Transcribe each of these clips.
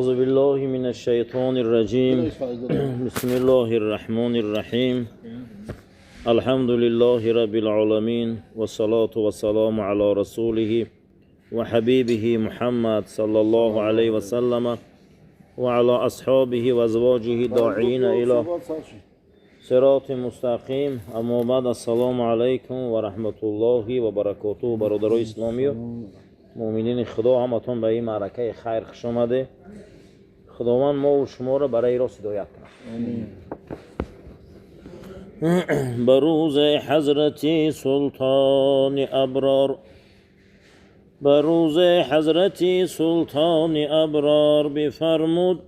أعوذ بالله من الشيطان الرجيم بسم الله الرحمن الرحيم الحمد لله رب العالمين والصلاة والسلام على رسوله وحبيبه محمد صلى الله عليه وسلم وعلى أصحابه وأزواجه داعين إلى صراط مستقيم. أما بعد السلام عليكم ورحمة الله وبركاته. برادرای اسلامی و مؤمنین خدا، همتون به این معرکه خیر خوش آمده. خداوند ما و شما را برای راست هدایت کنه. بروز حضرت سلطان ابرار، بروز حضرت سلطان ابرار بفرمود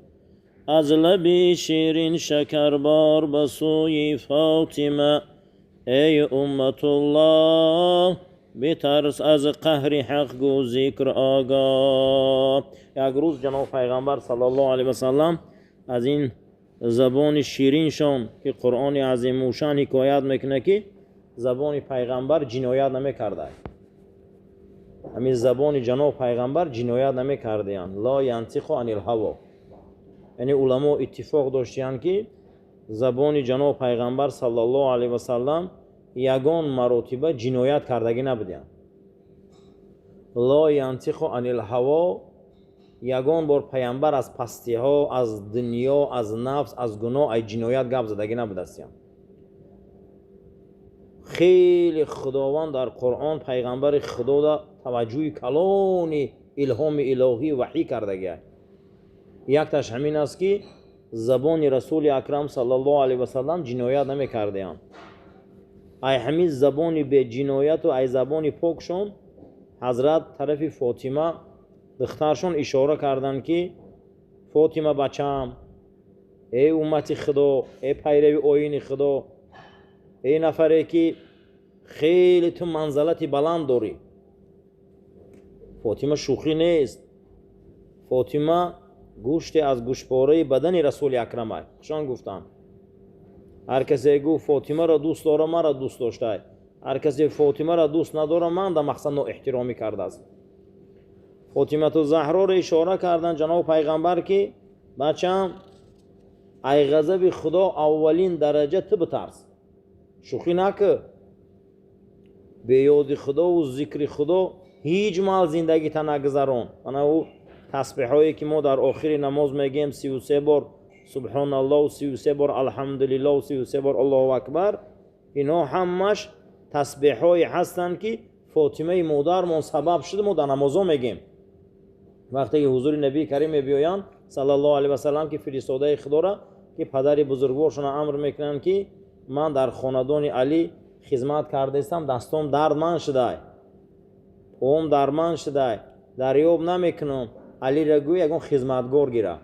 از لب شیرین شکربار به سوی فاطمه ای امت الله بترس از قهر حق گو ذکر آگاه. یک روز جناب پیغمبر صلی الله علیه و سلم از این زبان شیرینشان که قرآن عظیم و شان حکایت میکنه که زبان پیغمبر جنایت نمیکرده، همین زبان جناب پیغمبر جنایت نمیکرده، لا ینطق عن الهوا. یعنی علما اتفاق داشتن که زبان جناب پیغمبر صلی الله علیه و سلم یگان مراتبه جنایت کردگی نبودن. لا ینطق عن الهوا، یگان بار پیامبر از پستی ها، از دنیا، از نفس، از گناه، ای جنایت گپ زدگی نبودستیم. خیلی خداوند در قرآن پیغمبر خدا دا توجه کلان الهام الهی وحی کردگی. یک تاش همین است که زبان رسول اکرم صلی الله علیه و سلم جنایت نمی کردیم. ای همین زبان به جنایت و ای زبان پاکشون حضرت طرف فاطمه دخترشون اشاره کردن که فاطمه بچم، ای امت خدا، ای پیروی آیین خدا، ای نفره که خیلی تو منزلت بلند داری. فاطمه شوخی نیست. فاطمه گوشت از گوشتپاره بدن رسول اکرم است. خشان گفتن هر کسی گو فاطمه را دوست داره من را دوست داشته، هر کسی فاطمه را دوست نداره من در مقصد نو احترامی کرده است. فاطمه تو زهرا را اشاره کردن جناب پیغمبر که بچم ای غضب خدا اولین درجه تو بترس، شوخی نکه، به یاد خدا و ذکر خدا هیچ مال زندگی تا نگذران. انا او تسبیح هایی که ما در آخر نماز میگیم 33 بار سبحان الله و 33 بار الحمدلله و 33 بار الله اکبر، اینا همش تسبیح هایی هستند که فاطمه مادرمون سبب شده ما در نمازا میگیم. وقتی که حضور نبی کریم بیایند صلی الله علیه و سلم که فرستاده خدا را که پدر بزرگوارشون امر میکنن که من در خاندان علی خدمت کرده استم، دستم دردمند شده، پاهم دردمند شده، دریاب نمیکنم، علی را گوی یگان خدمتگار گیره.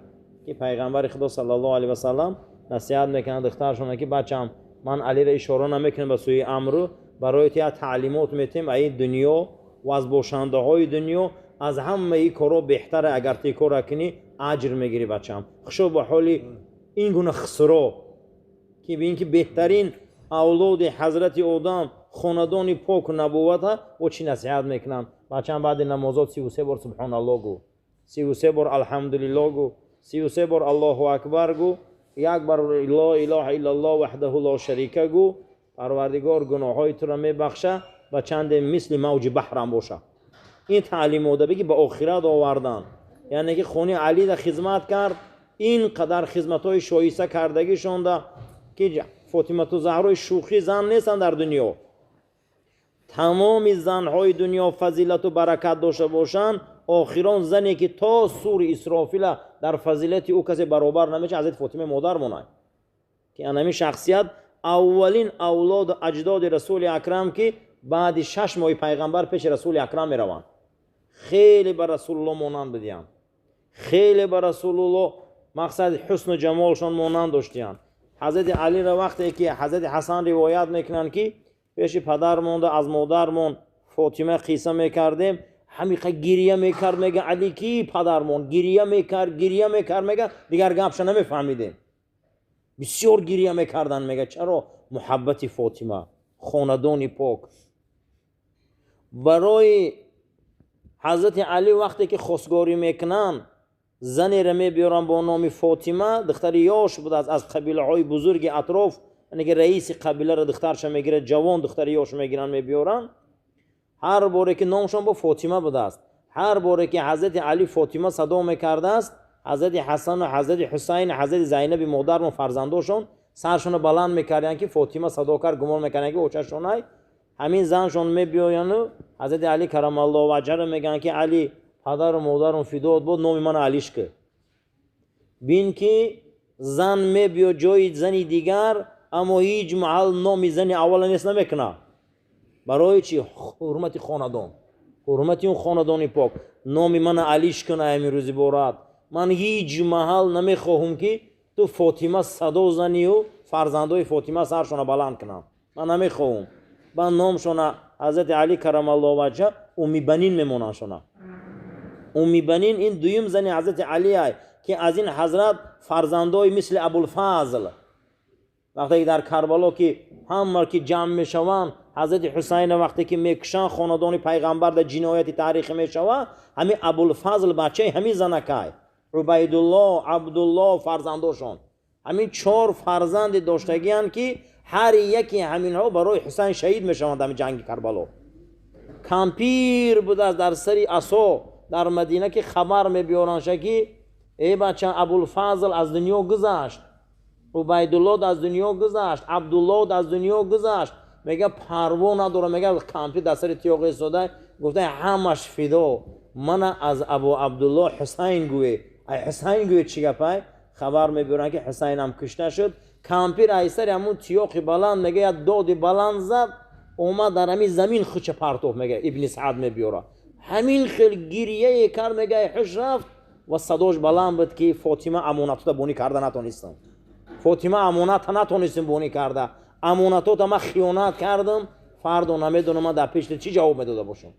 که پیغمبر خدا صلی الله علیه و سلم نصیحت میکنه دخترشون که بچم من علی را اشاره نمیکنم به سوی امر، برای تو تعلیمات میتیم ای دنیا و از باشنده های دنیا از همه ای کارا بهتره، اگر تی کار کنی اجر میگیری بچم. خشو به حال این گونه خسرو که ببین که بهترین اولاد حضرت آدم خاندان پاک و نبوت و چی نصیحت میکنن بچم بعد نمازات 33 بار سبحان الله گو، 33 بار الحمدلله گو، 33 بار الله اکبر گو، یک بار لا اله الا الله وحده لا شریک گو، پروردگار گناههای تو را میبخشه و چند مثل موج بحرم باشه. این تعلیمات بگی به آخرت آوردن، یعنی که خونی علی در خدمت کرد، این قدر خدمت‌های شایسته کردگیشون ده که فاطمه زهرا شوخی زن نیستن در دنیا. تمام زنهای دنیا فضیلت و برکت داشته باشن، آخران زنی که تا سور اسرافیل در فضیلت او کسی برابر نمیشه حضرت فاطمه مادر مونه که انمی شخصیت اولین اولاد اجداد رسول اکرم که بعد 6 ماه پیغمبر پیش رسول اکرم میروند. خیلی بر رسول الله مانند بدیان، خیلی بر رسول الله مقصد حسن و جمالشان مانند داشتیان. حضرت علی را وقتی که حضرت حسن روایت میکنن که پیش پدر مونده از مادرمون فاطمه قصه میکردیم، همیشه گریه میکرد، میگه علی کی پدرمون گریه میکرد میگه دیگر گپش نمیفهمیدیم، بسیار گریه میکردن. میگه چرا؟ محبت فاطمه، خاندان پاک. برای حضرت علی وقتی که خواستگاری میکنن زنی را میبیارن با نام فاطمه، دختر یاش بود از قبیله های بزرگ اطراف، یعنی که رئیس قبیله را دخترش میگیره، جوان دختر یاش میگیرن میبیارن. هر باره که نامشون با فاطمه بوده است، هر باره که حضرت علی فاطمه صدا میکرده است، حضرت حسن و حضرت حسین، حضرت زینب مادر و فرزنداشون سرشون بلند میکردن که فاطمه صدا کرد، گمان میکردن که اوچشون همین زنشون میبیاین و حضرت علی کرم الله وجهه میگن که علی پدر و مادرم فدات بود، نام من علیش که بین که زن میبیا جای زنی دیگر اما هیچ محل نام زنی اول نیست نمیکنه. برای چی؟ حرمت خاندان، حرمت اون خاندانی پاک. نام من علیش کنه همین روزی بارد. من هیچ محل نمیخواهم که تو فاطمه صدا زنی و فرزندای فاطمه سرشون بلند کنم، من نمیخواهم. با نامشون حضرت علی کرم الله وجهه امی بنین میمونن شونا. امی بنین این دویم زنی حضرت علی های که از این حضرت فرزندای مثل ابوالفضل وقتی در کربلا که همه که جمع میشوند، حضرت حسین وقتی که میکشن خاندان پیغمبر در جنایت تاریخ میشوه، همین ابوالفضل بچه همین زنکای عبیدالله، عبدالله فرزنداشون همین 4 فرزند داشتگیان که هر یکی همین ها برای حسین شهید میشوند در جنگ کربلا. کمپیر بود از در سری عصا در مدینه که خبر میبیارن که ای بچه ابوالفضل از دنیا گذشت، عبیدالله از دنیا گذشت، عبدالله از دنیا گذشت. میگه پروا نداره، میگه کمپیر در سری تیاق ایستاده، گفته همش فدا، من از ابو عبدالله حسین گوی. ای حسین گوی چی گپای؟ خبر میبرن که حسین هم کشته شد. کمپیر ایسر همون تیاق بلند میگه یا داد بلند زد، اومد در همین زمین خچ پرتوف. میگه ابن سعد میبیاره همین خیلی گریه کر، میگه حش رفت و صداش بلند بود که فاطمه امانتو بونی کرده نتونستم، فاطمه امانت نتونستم بونی کرده، امانتو تا من خیانت کردم، فردا نمیدونم من در پیش چی جواب میداده باشم.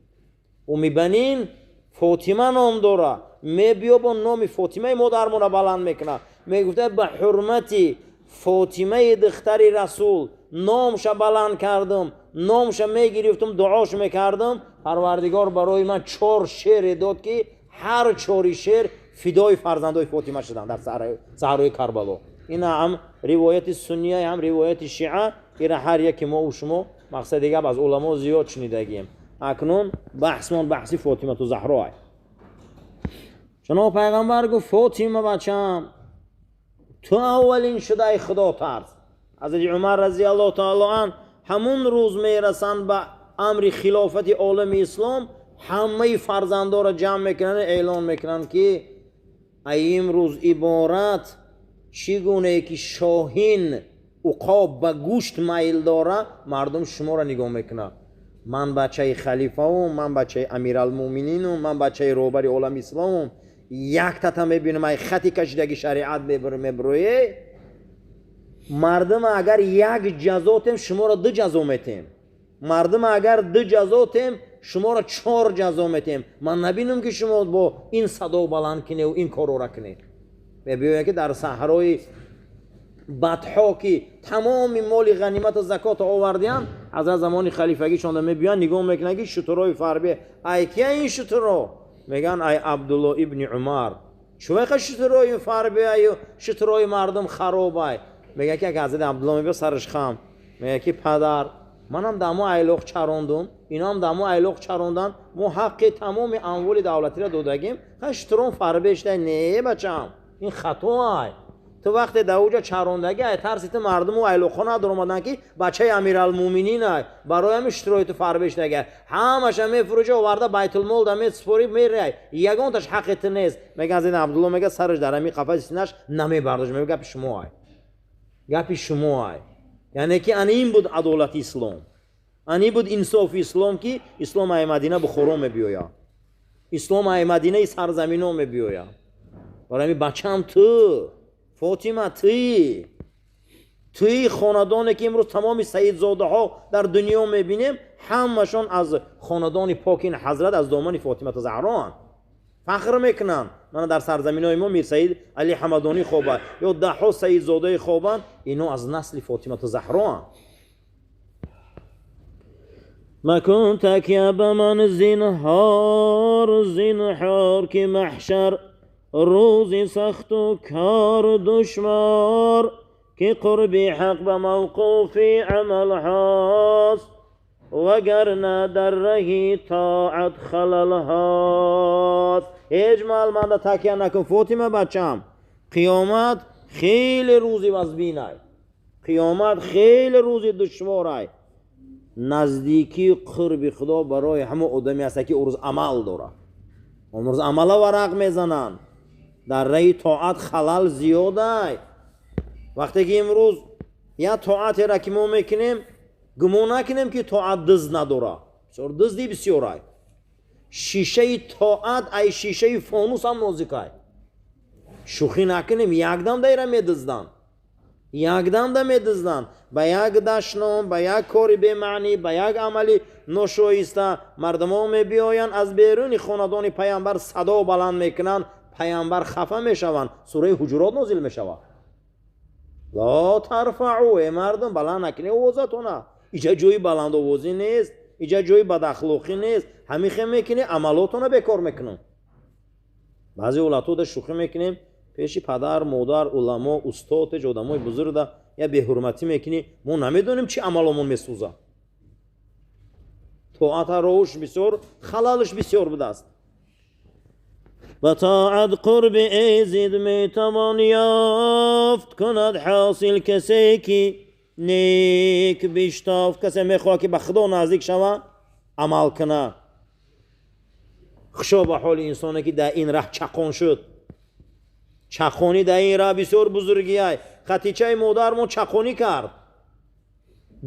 و میبینین فاطمه نام داره، میبیا با نام فاطمه مادرمون بلند میکنه، میگفته به حرمتی فاطمه دختر رسول نامش بلند کردم، نامش میگرفتم، دعاش میکردم، پروردگار برای من 4 شعر داد که هر 4 شعر فدای فرزندای فاطمه شدن در صحرای کربلا. این هم روایت سنیه هم روایت شیعه، که هر یکی ما و شما مقصد دیگه از علما زیاد شنیدگیم. اکنون بحثمون بحثی فاطمه تو زهرا است. جناب پیغمبر گفت فاطمه بچم تو اولین شده خدا ترس. حضرت عمر رضی الله تعالی عنه همون روز میرسن به امر خلافت عالم اسلام، همه فرزندا را جمع میکنن، اعلان میکنن که ای امروز عبارت چگونه که شاهین عقاب به گوشت میل داره، مردم شما را نگاه میکنن. من بچه خلیفه هم، من بچه امیرالمومنین هم، من بچه روبر عالم اسلام هم. یک تا میبینم ای خطی کشیدگی شریعت میبروی، مردم اگر یک جزاتیم شما را 2 جزا میتیم، مردم اگر 2 جزاتیم شما را 4 جزا میتیم. من نبینم که شما با این صدا بلند کنی و این کارو را کنی. میبینید که در صحرای بطحا که تمام مال غنیمت و زکات آوردیان، از زمان خلیفگی شون میبینن نگاه میکنن که شترای فربه ای که این شترا، میگن ای عبدالله ابن عمر چوه شترای فربه ای شترای مردم خرابه. میگه که حضرت عبدالله میگه سرش خم، میگه که پدر منم دمو ایلوخ چراندم، اینا هم دمو ایلوخ چراندن، ما حق تمام اموال دولتی را دادگیم، شترون فربهش نه بچم این خطا. تو وقت دوجا چراندگی ای ترسیت مردم و ایلوخا ندار اومدن که بچه امیرالمومنین ای برای هم اشترای تو فربهش نگر، همش هم میفروشه آورده بیت المال دمیت سپوری میره، یگان تاش حقت نیست. میگه حضرت عبدالله میگه سرش در همین قفس سینه‌اش نمیبرداش، میگه گپ شما گپی شما. یعنی که این بود عدالت اسلام، این بود انصاف اسلام که اسلام ای مدینه بخورا میبیایا، اسلام ای مدینه سرزمینو میبیایا. برای بچم تو فاطمه توی خاندانی که امروز تمام سیدزاده ها در دنیا میبینیم همشون از خاندان پاک این حضرت از دامن فاطمه زهرا فخر میکنن. من در سرزمین های ما میر سید علی حمدانی خوبه یا 10 سیدزاده خوبن، اینو از نسل فاطمه زهرا. مکن تکیه به من زینهار که محشر روزی سخت و کار دشوار که قربی حق به موقوفی عمل هاست وگرنه در رهی طاعت خلل هاست. اجمال من تکیه نکن فاطمه بچم، قیامت خیلی روزی وزبینه، قیامت خیلی روزی دشواره. نزدیکی قرب خدا برای همه آدمی هست که روز عمل داره، اون روز عمل ورق میزنن، در راه طاعت خلل زیاده. وقتی که امروز یا طاعت را که ما میکنیم گمان نکنیم که طاعت دزد نداره، بسیار دزدی بسیاره. شیشه طاعت ای شیشه فانوس هم نازکه، شوخی نکنیم، یک دم دیره میدزدن، یک دم ده میدزدن، به یک دشنام، به یک کاری به معنی، به یک عملی ناشایسته مردم ها می بیاین از بیرون خاندان پیامبر صدا بلند میکنن، پیامبر خفه میشوند، سوره حجرات نازل میشود لا ترفعوا، مردم بلند نکنی آوازتونه، اینجا جوی بلند آوازی نیست، اینجا جوی بد اخلاقی نیست، همیشه میکنی عملاتونه بیکار میکنن. بعضی اولادها ده شوخی میکنیم پیش پدر مادر علما استاد آدمای بزرگ ده یا به حرمتی میکنی، ما نمیدونیم چی عملمون میسوزه. طاعت روش بسیار خلالش بسیار بوده است. و طاعت قرب ایزید میتوان یافت، کند حاصل کسی که نیک بیشتاف. کسی میخواد که به خدا نزدیک شود عمل کنه. خشا به حال انسانی که در این راه چقان شد، چقانی در این راه بسیار بزرگی های. خطیچه مادر ما چقانی کرد،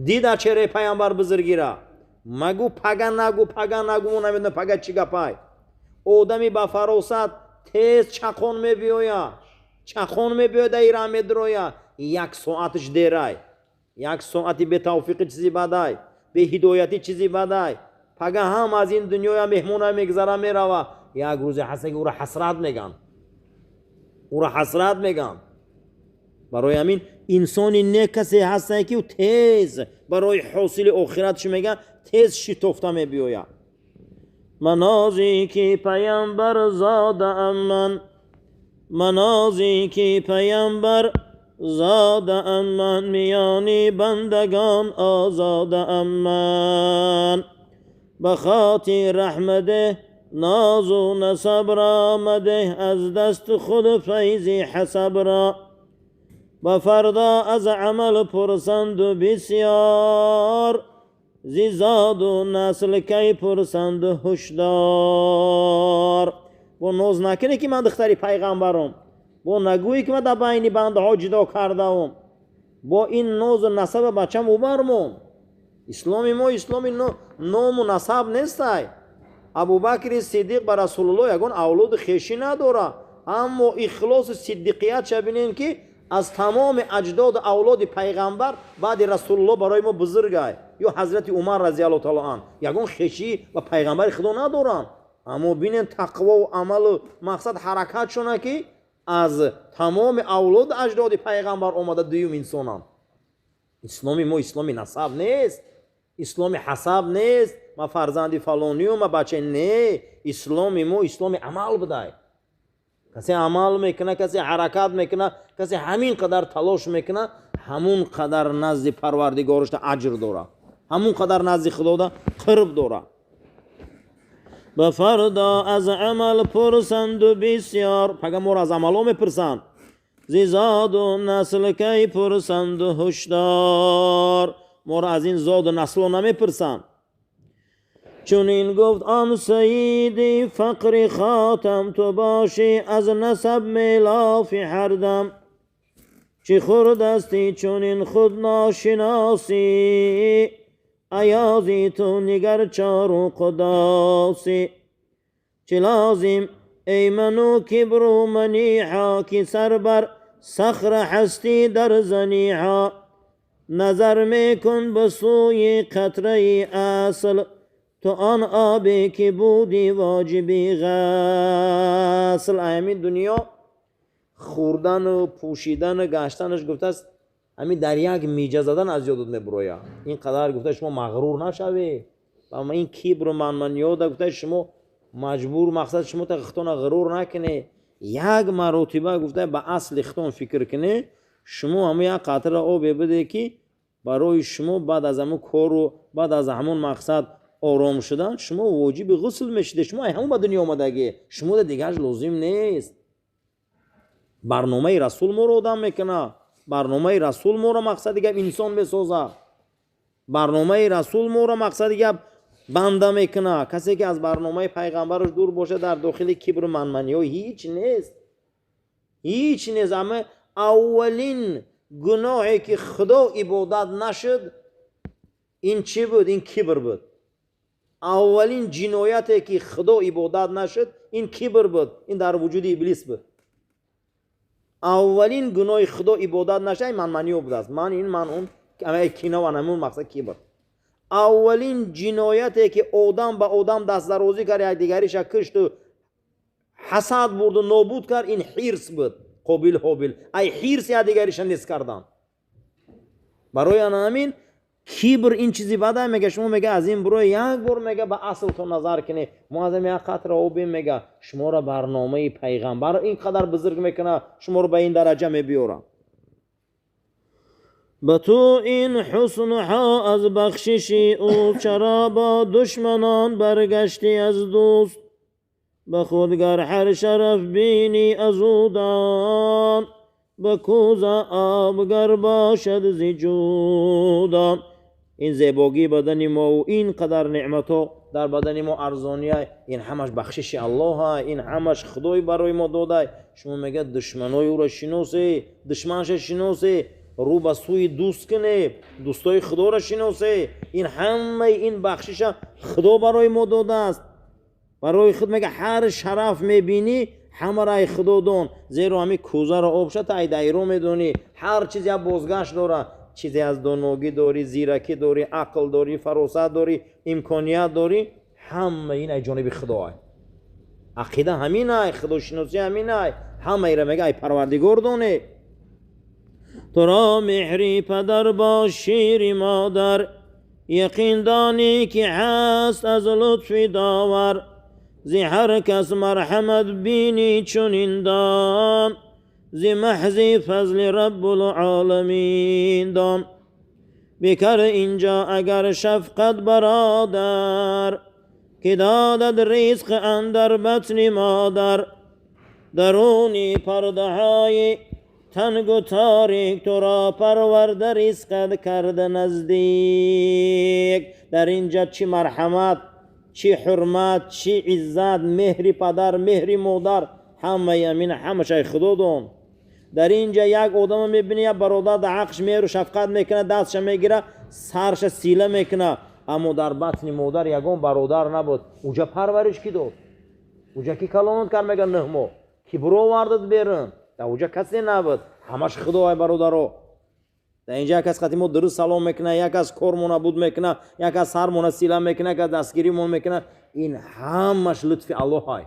دید در چهره پیامبر بزرگی را، مگو پگه نگو پگه نگو، ما نمیدونه پگه چی گپای. آدمی با فراست تیز چقان میبیویا، چقان میبیویا در این راه میدرویا، یک ساعتش دیرای، یک ساعتی به توفیق چیزی بدای، به هدایتی چیزی بدای، پگه هم از این دنیا مهمون میگذره میروه. یک روز هست که او را حسرت میگن، او را حسرت میگن. برای همین انسان نیک کسی هست که تیز برای حاصل آخرتش میگن تیز شتافته میبیوید. منازی که پیامبر زاده من، منازی که پیامبر زاده من، میانی بندگان آزاده من. بخاطر رحمته ناز و نسب را مده، از دست خود فیضی حسب را. و فردا از عمل پرسند و بسیار، زیزاد و نسل کی پرسند هشدار. با ناز نکنی که من دختری پیغمبرم، با نگویی که من در بین بنده ها جدا کردم، با این ناز و نسب بچم اوبرمون. اسلامی ما اسلامی نام و نسب نیستی. ابوبکر صدیق بر رسول الله یگان اولاد خیشی نداره، اما اخلاص صدیقیت چه بینیم که از تمام اجداد اولاد پیغمبر بعد رسول الله برای ما بزرگه. یا حضرت عمر رضی الله تعالی عنه یگان خیشی و پیغمبر خدا ندارن، اما بینین تقوا و عمل و مقصد حرکت شونه که از تمام اولاد اجداد پیغمبر اومده دویم انسانان. اسلامی ما اسلامی نسب نیست، اسلامی حسب نیست، ما فرزندی فلانیو ما بچه نه. اسلامی ما اسلامی عمل بده. کسی عمل میکنه، کسی حرکت میکنه، کسی همین قدر تلاش میکنه، همون قدر نزد پروردگارش اجر داره، همون قدر نزد خدا قرب داره. به فردا از عمل پرسند و بسیار، پگه ما از عمل ها میپرسند. زیزاد و نسل کی پرسند و هشدار، ما را از این زاد و نسل ها نمیپرسند. چون این گفت آن سیدی فقر خاتم، تو باشی از نسب میلافی هر دم. چی خوردستی چون این خود ناشناسی، ایازی تو نگر چار و قداسی. چی لازم ای منو کبر و منیحا، کی سر بر صخر هستی در زنیحا. نظر میکن به سوی قطره اصل، تو آن آبی که بودی واجبی غسل. همین دنیا خوردن و پوشیدن و گشتنش گفته است همین در یک میجه زدن از یادت میبروید. این قدر گفته شما مغرور نشوی، اما این کبر و منمنیات گفته شما مجبور مقصد شما تا خودتون غرور نکنی. یک مرتبه گفته به اصل ختم فکر کنه، شما همه یک قطره آب بده که برای شما بعد از همون کار و بعد از همون مقصد آرام شدن شما واجب غسل میشید. شما همون به دنیا آمدگی، شما دیگه لازم نیست. برنامه رسول ما رو آدم میکنه، برنامه رسول ما رو مقصد دیگه انسان بسازه، برنامه رسول ما رو مقصد دیگه بنده میکنه. کسی که از برنامه پیغمبرش دور باشه در داخل کبر منمنی هیچ نیست، هیچ نیست. اما اولین گناهی که خدا عبادت نشد این چی بود؟ این کبر بود. اولین جنایتی که خدا عبادت نشد این کبر بود، این در وجود ابلیس بود. اولین گناه خدا عبادت نشد این منمنی بود است. من این من اون اما کینه و نمون مقصد کبر. اولین جنایتی که آدم به آدم دست درازی کرد، یک دیگریش کشت و حسد برد و نابود کرد، این حرص بود. قابل حابل ای حرص یا دیگریش نیست کردن. برای همین کبر این چیزی بده. میگه شما میگه از این برای یک بار میگه به اصل تو نظر کنی، معظم یک قطره آب میگه شما را برنامه پیغمبر اینقدر بزرگ میکنه، شما رو به این درجه میبیاره. به تو این حسن ها از بخششی او، چرا با دشمنان برگشتی از دوست؟ به خودگر هر شرف بینی از او دان، به کوزه آبگر باشد زی جودان. این زیباگی بدن ما و این قدر نعمت در بدن ما ارزانیه، این همش بخشش الله، این همش خدای برای ما داده. شما میگه دشمنای او را شناسی، دشمنش شناسی، رو به سوی دوست کنه، دوستای خدا را شناسی. این همه این بخشش خدا برای ما داده است. برای خود میگه هر شرف میبینی همه رای خدا دون، زیرا همین کوزه را آب شد ای دایرو میدونی. هر چیزی بازگشت داره، چیزی از دانایی داری، زیرکی داری، عقل داری، فراست داری، امکانیت داری، همه این ای جانب خدا ای. عقیده همینه، خدا شناسی همینه، همه ای را میگه ای پروردگار دونه. تو را مهری پدر با شیر مادر، یقین دانی که هست از لطفی داور. زی هر کس مرحمت بینی چنین دان، زی محضی فضل رب العالمین دان. بکر اینجا اگر شفقت برادر، که دادد رزق اندر بطن مادر. درونی پرده های تنگ و تاریک، تو را پرورده رزقت کرده نزدیک. در اینجا چی مرحمت، چی حرمت، چی عزت، مهری پدر، مهری مادر، همه یمین همه شای خدا دون. در اینجا یک آدم میبینی یک برادر در حقش مهر و شفقت میکنه، دستش میگیره، سرش سیله میکنه، اما در بطن مادر یگان برادر نبود. اوجا پرورش کی داد؟ اوجا کی کلامت کرد؟ میگه نهمو کی برو وردد بیرون؟ در اوجا کسی نبود، همش خدای برادرها. در اینجا کس خاطی ما درست سلام میکنه، یک از کارمون بود میکنه، یک از سرمون سیله میکنه، یک از دستگیریمون میکنه. این همش لطف الله های.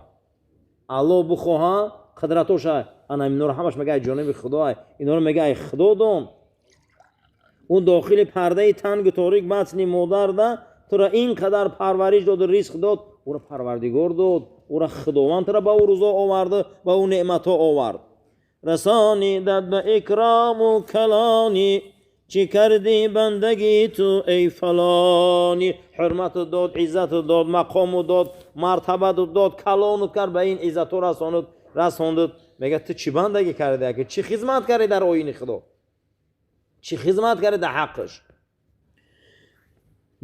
الله بخواه قدرتوش های. انا اینا رو همش میگه جانب خدا های. اینا رو میگه خدا دون. اون داخل پرده تنگ تاریک بطن مادر ده تو را اینقدر پرورش داد و رزق داد، او را پروردگار داد، او را خداوند را به او روزا آورده، به او نعمت ها آورد. رسانی داد به اکرام و کلانی، چی کردی بندگی تو ای فلانی. حرمت داد، عزت داد، مقام داد، مرتبه داد، کلان کرد، به این عزت ها رساند. میگه تو چی بندگی کردی؟ که چی خدمت کردی در آیین خدا؟ چی خدمت کردی در حقش؟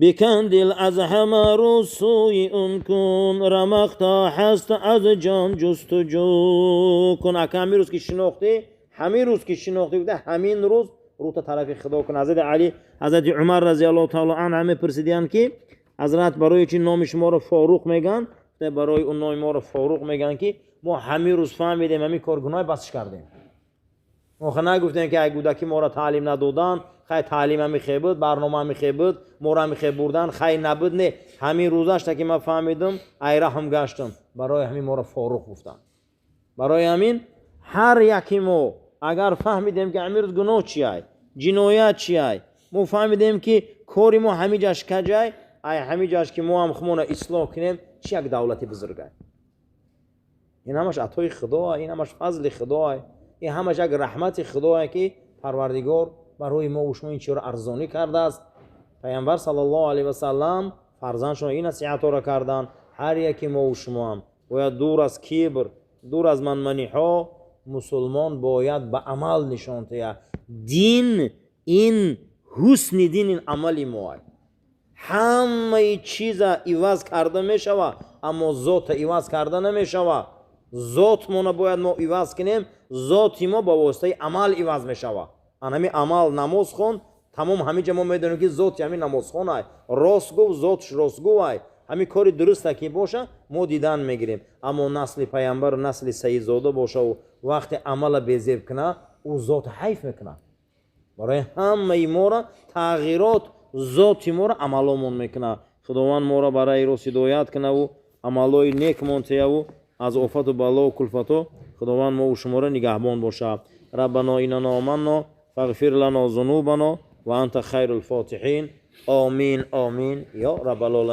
بکن دل از همه رو سوی اون کن، رمختا هست از جان جستجو کن. اگه همین روز که شناختی، همین روز که شناختی بوده، همین روز رو تا طرف خدا کن. حضرت علی، حضرت عمر رضی الله تعالی عنه همه پرسیدن که حضرت برای چی نام شما رو فاروق میگن؟ برای اون نام ما رو فاروق میگن که ما همین روز فهمیدیم همین کار گناه بسش کردیم. ما نگفتیم که اگه کودکی ما را تعلیم ندادن، خیلی تعلیم همی خیلی بود، برنامه همی خیلی بود، ما را همی خیلی بردن، خیلی نبود. نه، همین روزش تا که من فهمیدم ایره هم گشتم، برای همین ما را فاروق گفتن. برای همین هر یکی ما اگر فهمیدیم که همین روز گناه چیه، جنایت چیه، ما فهمیدیم که کاری ما همین جاش کجای، ای همین جاش که ما هم خمونه اصلاح کنیم، چی یک دولتی بزرگه. این همش عطای خدا، این همش فضل خدا، این همش یک رحمت خدا که پروردگار برای ما و شما این چیز را ارزانی کرده است. پیامبر صلی الله علیه و سلم فرزندشون این نصیحت را کردند هر یکی ما و شما هم باید دور از کبر، دور از منمنی ها، مسلمان باید به عمل نشان دهد. دین این حسن دین این عملی ما، همه چیز عوض کرده می شود اما ذات عوض کرده نمی شود. ذات ما باید ما عوض کنیم، ذات ما با واسطه عمل عوض می شود. همین عمل نماز خون تمام همه جا ما میدونیم که ذات همین نماز خون است، راست گفت ذاتش راست گفت است، همین کاری درست که باشه ما دیدن میگیریم. اما نسل پیامبر نسل سید زاده باشه و وقتی عمل بیزیب کنه او ذات حیف میکنه. برای همه ما را تغییرات ذات ما را عملمون میکنه. خداوند ما را برای راست هدایت کنه و عملای نیک مونته و از آفت و بلا و کلفت و خداوند ما و شما را نگهبان باشه. ربنا ایننا آمنا فاغفر لنا ذنوبنا و انت خیر الفاتحین. آمین آمین یا رب العالمین.